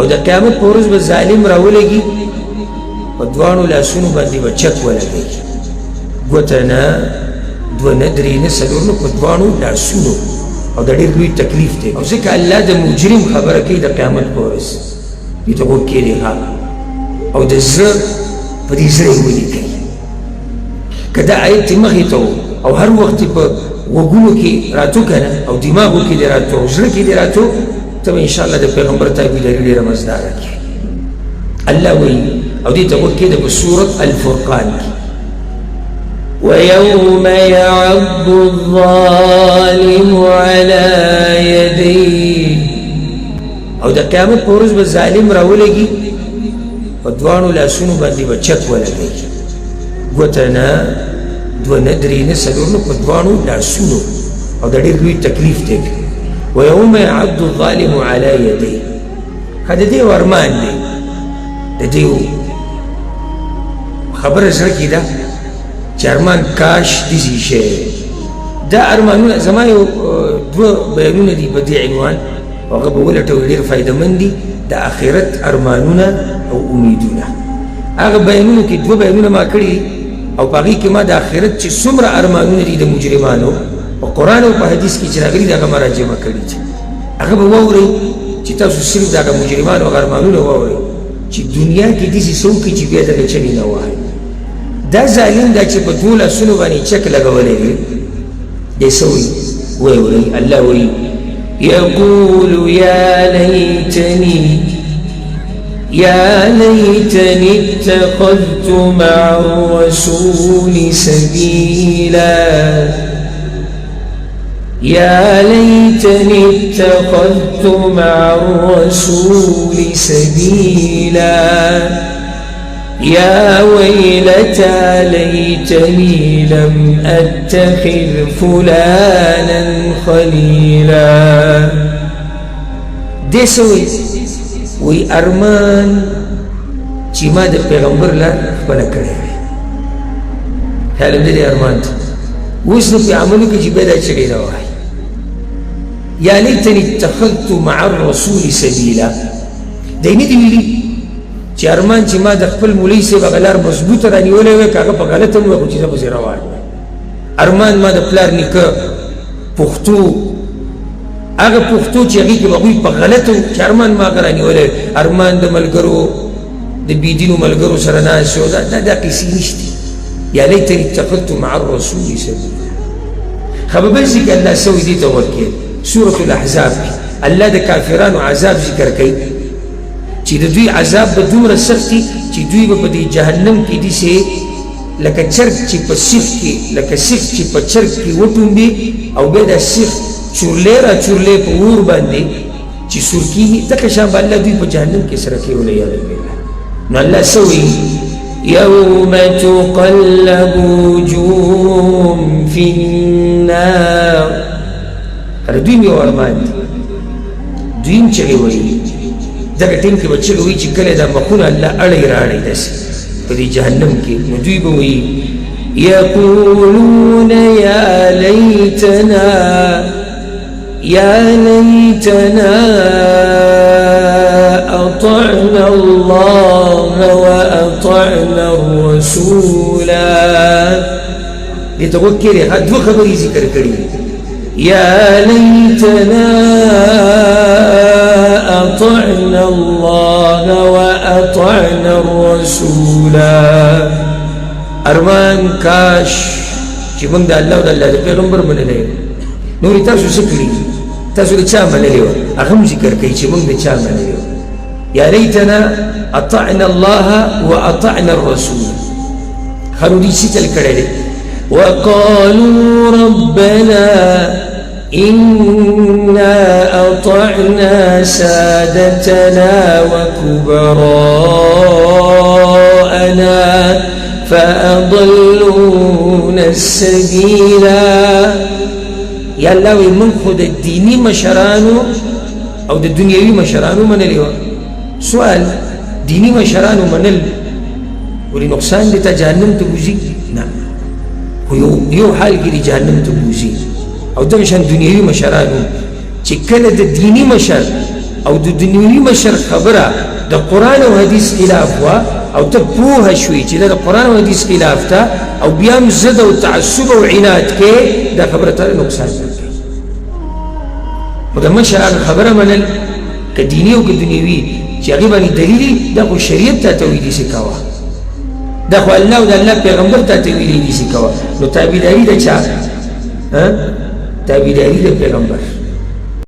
او دا قیامت په ورځ به ظالم راولګي په دواړو لاسونو باندې به چک ولګي ګوته نه دوه نه درې نه څلور نه په دواړو لاسونو او دا ډېر لوی تکلیف دی او ځکه الله د مجرم خبره کوي د قیامت په ورځ دې ته غوږ کېږدئ او د زړه په دې زړه یې ولیکئ که دا آیت یې مخې ته او هر وخت یې په غوږونو کې راتو که نه او دماغو کې دې راتو او زړه کې دې راتو ته به انشاءالله د پیغمبر تابعداري ډېره مزداره کړي الله وایي او دې ته غوږ کېږده په سورت الفرقان کې ويوم يعض الظالم على يديه او د قیامت په ورځ به ظالم راولګي په دواړو لاسونو باندې به چک ولګي ګوته نه دوه نه درې نه څلور نه په دواړو لاسونو او دا ډېر لوی تکلیف دی ويوم يعض الظالم على يديه ښه د دې ارمان دی د دې خبره زړه کې ده چې ارمان کاش داسې شی دا ارمانونه زما یو دوه بیانونه دي په دې عنوان او هغه به ولټوئ ډېر فایدهمند دي د آخرت ارمانونه او امیدونه هغه بیانونو کې دوه بیانونه ما کړي او په هغې کې ما د آخرت چې څومره ارمانونه دي د مجرمانو په قرآن او په حدیث کې چې راغلي دي هغه ما راجمع کړي دي هغه به واورئ چې تاسو صرف د هغه مجرمانو هغه ارمانونه واورئ چې دنیا کې داسې څه وکړي چې بیا دغه چغې نه وهئ دا ظالم دا چې په دوه لاسونو باندې چک لګولی دی دی څه وایي وایي وایي الله وایي يقول يا ليتني اتخذت مع الرسول سبيلا يا ليتني اتخذت مع الرسول سبيلا يا ويلتى ليتني لم أتخذ فلانا خليلا دې څه وایي وی ارمان چې ما د پیغمبر لار خپله کړې وي خیال هم دې ارمان ته اوس نو په عملو کې چې بیا دا چغې نه وایي یا لیتني اتخذت مع الرسول سبیلا دی نه دي ویلي چې ارمان چې ما د خپل مولوي صاحب هغه لار مضبوطه رانیولی وی که هغه په غلطه هم وی خو چې زه پسې روان وی ارمان ما د پلار نیکه پښتو هغه پښتو چې هغې کې به هغوی په غلطه چې ارمان ما هغه رانیولی ارمان د ملګرو د بېدینو ملګرو سره ناست و دا قیسې نشتې یا لیتني اتخذت مع الرسول سبیلا ښه په بل ځای کې الله څه وایي دې ته ورکړي سورة الاحزاب کې الله د کافرانو عذاب ذکر کوي چې د دوی عذاب به دومره سخت وي چې دوی به په دې جهنم کې داسې لکه چرګ چې په سیخ کې لکه سیخ چې په چرګ کې وټومبي او بیا دا سیخ چورلی را چورلی په اور باندې چې سور کېږي دغه شان به الله دوی په جهنم کې سره کوي والعیاذ بالله نو الله څه وایي يوم تقلب وجوههم في النار هر دوی مې ارمان دي دوی هم چغې وایي دغه ټیم کې به چغې وایي چې کله دا مخونه الله اړی راړی داسې په دې جهنم کې نو دوی به وایي يقولون يا ليتنا أطعنا الله وأطعنا الرسولا دې ته غوږ کېږدئ دوه خبرې ذکر کړي يا ليتنا أطعنا الله وأطعنا الرسولا ارمان کاش چې موږ د الله او د الله د پیغمبر منلی نورې تاسو څه کړي تاسو د چا منلی وه هغه هم ذکر کوي چې موږ د چا منلی وه یا لیتنا اطعنا الله واطعنا الرسول خلو دې څه چل کړی دی وقالوا ربنا إنا أطعنا سادتنا وكبراءنا فأضلونا السبيلا يا الله من خود الديني مشرانو أو الدنيوي مشرانو من اليوم سؤال ديني مشرانو من ولنقصان دي جهنم تبوزي نعم يو حال كده جهنم تبوزي او دغشان دنیوي مشرانو چې کله د دینی مشر او د دنیوي مشر خبره د قرآن او حدیث خلاف وا او ته پوه شوې چې د قرآن او حدیث خلاف ته او بیا هم ضد او تعصب او عناد کې دا خبره ته نقصان ورکوي. خو د مشر هغه خبره منل که دیني او که دنیوي چې هغې باندې دلیل دا خو شریعت ته ته ویلي سې کوه، دا خو الله او د الله پیغمبر ته ته ویلي سې کوه. نو تابعداري د چا؟ تابعداري د پیغمبر.